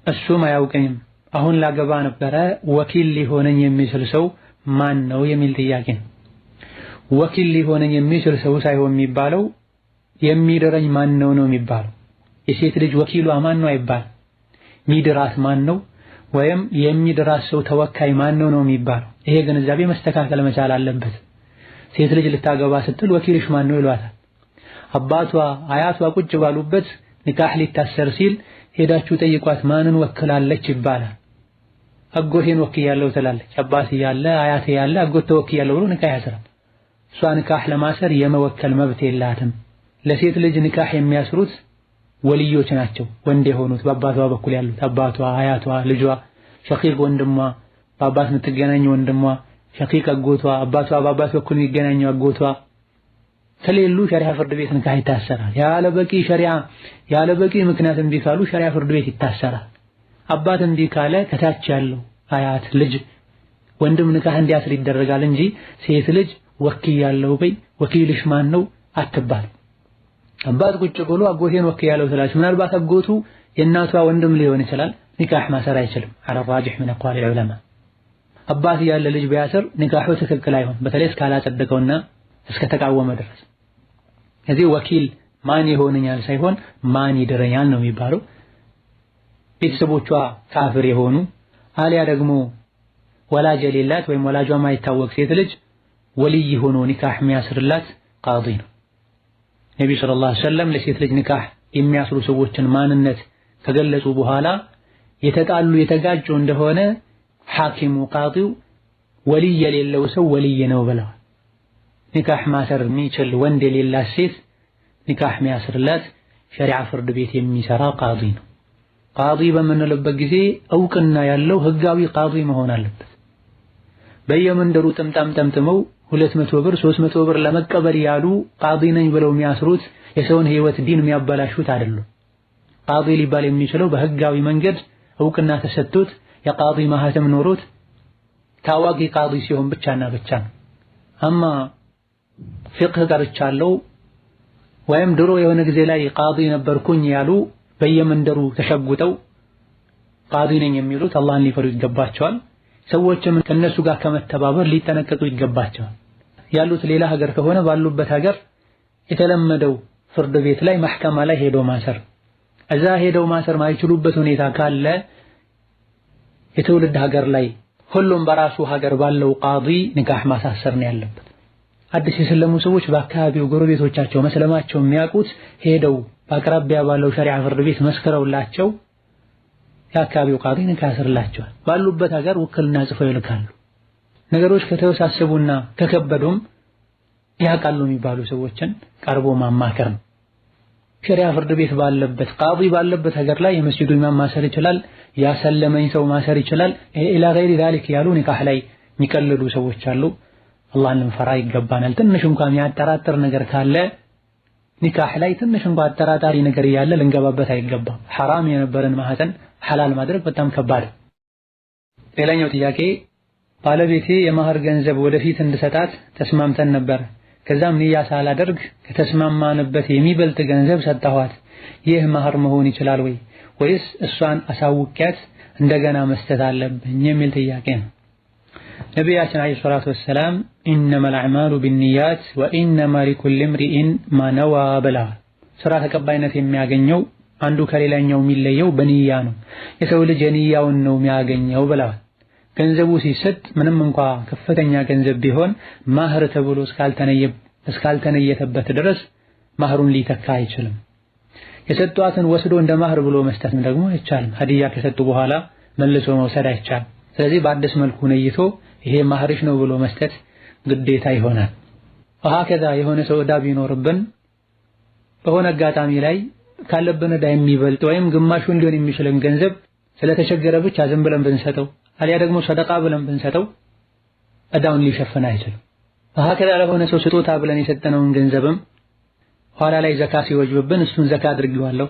እሱም አያውቀኝም። አሁን ላገባ ነበረ ወኪል ሊሆነኝ የሚችል ሰው ማን ነው የሚል ጥያቄ ነው። ወኪል ሊሆነኝ የሚችል ሰው ሳይሆን የሚባለው የሚድረኝ ማን ነው ነው የሚባለው። የሴት ልጅ ወኪሏ ማን ነው አይባል። ሚድራት ማን ነው ወይም የሚድራት ሰው ተወካይ ማን ነው ነው የሚባለው። ይሄ ግንዛቤ መስተካከል መቻል አለበት። ሴት ልጅ ልታገባ ስትል ወኪልሽ ማን ነው ይሏታል። አባቷ አያቷ ቁጭ ባሉበት ኒካህ ሊታሰር ሲል ሄዳችሁ ጠይቋት ማንን ወክላለች ይባላል። አጎቴን ወክያለሁ ትላለች። አባት ያለ አያት ያለ አጎት ተወክያለሁ ብሎ ኒካህ ያስራል። እሷ ኒካህ ለማሰር የመወከል መብት የላትም። ለሴት ልጅ ኒካህ የሚያስሩት ወልዮች ናቸው ወንድ የሆኑት በአባቷ በኩል ያሉት አባቷ አያቷ ልጇ ሸቂቅ ወንድሟ በአባት የምትገናኝ ወንድሟ ሸቂቅ አጎቷ አባቷ በአባት በኩል የሚገናኘው አጎቷ ከሌሉ ሸሪዓ ፍርድ ቤት ኒካህ ይታሰራል። ያለ በቂ ምክንያት እንቢ ካሉ ሸሪዓ ፍርድ ቤት ይታሰራል። አባት እንቢ ካለ ከታች ያለው አያት ልጅ ወንድም ኒካህ እንዲያስር ይደረጋል እንጂ ሴት ልጅ ወክያለሁ በይ ወኪልሽ ማን ነው አትባል። አባት ቁጭ ብሎ አጎቴን ወክያለሁ ትላለች። ምናልባት አጎቱ የእናቷ ወንድም ሊሆን ይችላል። ኒካህ ማሰር አይችልም على الراجح من اقوال العلماء። አባት ያለ ልጅ ቢያስር ኒካሁ ትክክል አይሆን በተለይ እስካላጸደቀውና እስከተቃወመ ድረስ። እዚህ ወኪል ማን ይሆነኛል ሳይሆን ማን ይድረኛል ነው የሚባለው። ቤተሰቦቿ ካፍር የሆኑ አሊያ ደግሞ ወላጅ የሌላት ወይም ወላጇ ማይታወቅ ሴት ልጅ ወልይ ሆኖ ኒካህ የሚያስርላት ቃዲ ነው። ነብዩ ሰለላሁ ዐለይሂ ወሰለም ለሴት ልጅ ኒካህ የሚያስሩ ሰዎችን ማንነት ከገለጹ በኋላ የተጣሉ የተጋጩ እንደሆነ ሐኪሙ ቃዲው ወልይ የሌለው ሰው ወልይ ነው ብለዋል። ኒካህ ማሰር የሚችል ወንድ የሌላት ሴት ኒካህ የሚያስርላት ሸሪዓ ፍርድ ቤት የሚሰራ ቃዲ ነው። ቃዲ በምንልበት ጊዜ እውቅና ያለው ህጋዊ ቃዲ መሆን አለበት። በየመንደሩ ጥምጣም ጠምጥመው 200 ብር 300 ብር ለመቀበል ያሉ ቃዲ ነኝ ብለው የሚያስሩት የሰውን ህይወት ዲን የሚያበላሹት አይደሉም። ቃዲ ሊባል የሚችለው በህጋዊ መንገድ እውቅና ተሰጥቶት የቃዲ ማህተም ኖሮት ታዋቂ ቃዲ ሲሆን ብቻና ብቻ ነው። አማ ፍቅህ ቀርቻለሁ ወይም ድሮ የሆነ ጊዜ ላይ ቃዲ ነበርኩኝ ያሉ በየመንደሩ ተሸጉጠው ቃዲ ነኝ የሚሉት አላህን ሊፈሩ ይገባቸዋል። ሰዎችም ከነሱ ጋር ከመተባበር ሊጠነቀቁ ይገባቸዋል። ያሉት ሌላ ሀገር ከሆነ ባሉበት ሀገር የተለመደው ፍርድ ቤት ላይ ማህከማ ላይ ሄዶ ማሰር። እዛ ሄደው ማሰር ማይችሉበት ሁኔታ ካለ የትውልድ ሀገር ላይ ሁሉም በራሱ ሀገር ባለው ቃዲ ኒካህ ማሳሰር ነው ያለበት። አዲስ የሰለሙ ሰዎች በአካባቢው ጎረቤቶቻቸው መስለማቸው የሚያውቁት ሄደው በአቅራቢያ ባለው ሸሪዓ ፍርድ ቤት መስክረውላቸው የአካባቢው ቃዲ ኒካህ ያስርላቸዋል። ባሉበት ሀገር ውክልና ጽፈው ይልካሉ። ነገሮች ከተወሳሰቡና ከከበዱም ያውቃሉ የሚባሉ ሰዎችን ቀርቦ ማማከር ነው። ሸሪዓ ፍርድ ቤት ባለበት ቃዲ ባለበት ሀገር ላይ የመስጂዱ ኢማም ማሰር ይችላል፣ ያሰለመኝ ሰው ማሰር ይችላል። ኢላ ገይሪ ዛሊክ ያሉ ኒካህ ላይ የሚቀልዱ ሰዎች አሉ። አላህን ልንፈራ ይገባናል። ትንሽ እንኳን የሚያጠራጥር ነገር ካለ ኒካህ ላይ ትንሽ እንኳን አጠራጣሪ ነገር ያለ ልንገባበት አይገባም። ሐራም የነበረን ማህፀን ሐላል ማድረግ በጣም ከባድ። ሌላኛው ጥያቄ ባለቤቴ የማህር ገንዘብ ወደፊት እንድሰጣት ተስማምተን ነበር። ከዛም ንያ ሳላደርግ ከተስማማንበት የሚበልጥ ገንዘብ ሰጣኋት። ይህ ማህር መሆን ይችላል ወይስ እሷን አሳውቂያት እንደገና መስጠት አለብኝ የሚል ጥያቄ ነው። ነቢያችን አለይሂ ሰላቱ ወሰላም ኢነመል አዕማሉ ቢንኒያት ወኢነማ ሊኩሊ እምሪኢን ማ ነዋ ብለዋል። ስራ ተቀባይነት የሚያገኘው አንዱ ከሌላኛው የሚለየው በንያ ነው። የሰው ልጅ የንያውን ነው የሚያገኘው ብለዋል። ገንዘቡ ሲሰጥ ምንም እንኳ ከፍተኛ ገንዘብ ቢሆን ማህር ተብሎ እስካልተነየተበት ድረስ ማህሩን ሊተካ አይችልም። የሰጧትን ወስዶ እንደ ማህር ብሎ መስጠት ደግሞ አይቻልም። ሀዲያ ከሰጡ በኋላ መልሶ መውሰድ አይቻልም። ስለዚህ በአዲስ መልኩ ነይቶ ይሄ ማህርሽ ነው ብሎ መስጠት ግዴታ ይሆናል። ወሀከዛ የሆነ ሰው ዕዳ ቢኖርብን በሆነ አጋጣሚ ላይ ካለብን ዕዳ የሚበልጥ ወይም ግማሹን ሊሆን የሚችልን ገንዘብ ስለተቸገረ ብቻ ዝም ብለን ብንሰጠው አሊያ ደግሞ ሰደቃ ብለን ብንሰጠው ዕዳውን ሊሸፍን አይችልም። ወሀከዛ ለሆነ ሰው ስጦታ ብለን የሰጠነውን ገንዘብም ኋላ ላይ ዘካ ሲወጅብብን እሱን ዘካ አድርጌዋለሁ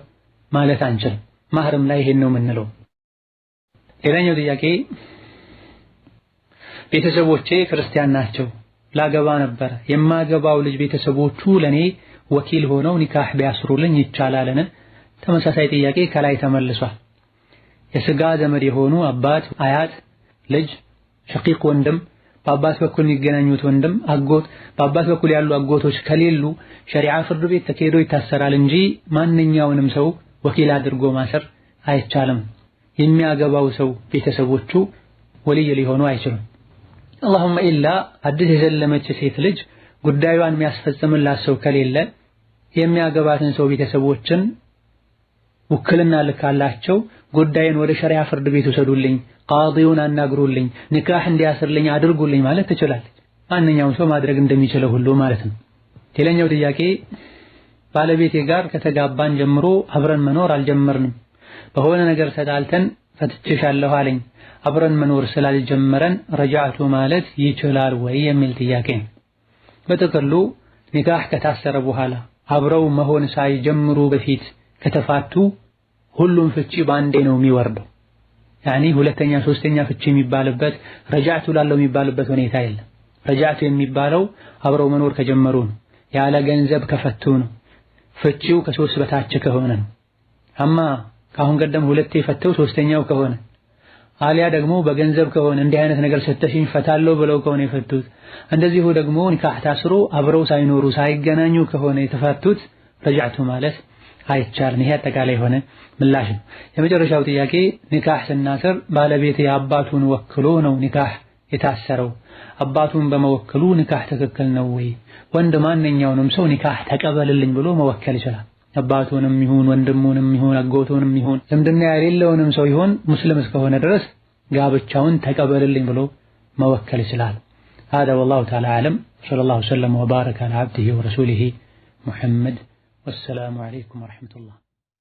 ማለት አንችልም። ማህርም ላይ ይሄን ነው የምንለው። ሌላኛው ጥያቄ ቤተሰቦቼ ክርስቲያን ናቸው፣ ላገባ ነበር። የማገባው ልጅ ቤተሰቦቹ ለኔ ወኪል ሆነው ኒካህ ቢያስሩልኝ ይቻላልን? ተመሳሳይ ጥያቄ ከላይ ተመልሷል። የስጋ ዘመድ የሆኑ አባት፣ አያት፣ ልጅ፣ ሸቂቅ ወንድም፣ በአባት በኩል የሚገናኙት ወንድም፣ አጎት፣ በአባት በኩል ያሉ አጎቶች ከሌሉ ሸሪዓ ፍርድ ቤት ተካሂዶ ይታሰራል እንጂ ማንኛውንም ሰው ወኪል አድርጎ ማሰር አይቻልም። የሚያገባው ሰው ቤተሰቦቹ ወልይ ሊሆኑ አይችሉም። አላሁመ ኢላ አዲስ የሰለመች ሴት ልጅ ጉዳዩን የሚያስፈጽምላት ሰው ከሌለ የሚያገባትን ሰው ቤተሰቦችን ውክልና ልካላቸው ጉዳዩን ወደ ሸሪዓ ፍርድ ቤት ወሰዱልኝ፣ ቃዲውን አናግሩልኝ፣ ኒካህ እንዲያስርልኝ አድርጉልኝ ማለት ትችላለች። ማንኛውም ሰው ማድረግ እንደሚችለው ሁሉ ማለት ነው። ሌላኛው ጥያቄ ባለቤቴ ጋር ከተጋባን ጀምሮ አብረን መኖር አልጀመርንም። በሆነ ነገር ተጣልተን ፈትቼሻለሁ አለኝ። አብረን መኖር ስላልጀመረን ረጃዕቱ ማለት ይችላል ወይ የሚል ጥያቄ ነው። በጥቅሉ ኒካህ ከታሰረ በኋላ አብረው መሆን ሳይጀምሩ በፊት ከተፋቱ ሁሉም ፍቺ በአንዴ ነው የሚወርደው። ያኒ ሁለተኛ ሶስተኛ ፍቺ የሚባልበት ረጃዕቱ ላለው የሚባልበት ሁኔታ የለም። ረጃዕቱ የሚባለው አብረው መኖር ከጀመሩ ነው፣ ያለ ገንዘብ ከፈቱ ነው፣ ፍቺው ከሶስት በታች ከሆነ ነው። አማ ካሁን ቀደም ሁለቴ ፈተው ሶስተኛው ከሆነ አሊያ ደግሞ በገንዘብ ከሆነ እንዲህ አይነት ነገር ሰተሽኝ ፈታለው ብለው ከሆነ የፈቱት፣ እንደዚሁ ደግሞ ኒካህ ታስሮ አብረው ሳይኖሩ ሳይገናኙ ከሆነ የተፋቱት ረጃዕቱ ማለት አይቻልም። ይሄ አጠቃላይ የሆነ ምላሽ ነው። የመጨረሻው ጥያቄ ኒካህ ስናስር ባለቤቴ አባቱን ወክሎ ነው ኒካህ የታሰረው። አባቱን በመወከሉ ኒካህ ትክክል ነው ወይ? ወንድ ማንኛውንም ሰው ኒካህ ተቀበልልኝ ብሎ መወከል ይችላል። አባቱንም ይሁን ወንድሙንም ይሁን አጎቱንም ይሁን ዝምድና የሌለውንም ሰው ይሁን ሙስሊም እስከሆነ ድረስ ጋብቻውን ተቀበልልኝ ብሎ መወከል ይችላል። هذا والله تعالى أعلم. صلى الله وسلم وبارك على عبده ورسوله محمد. والسلام عليكم ورحمة الله.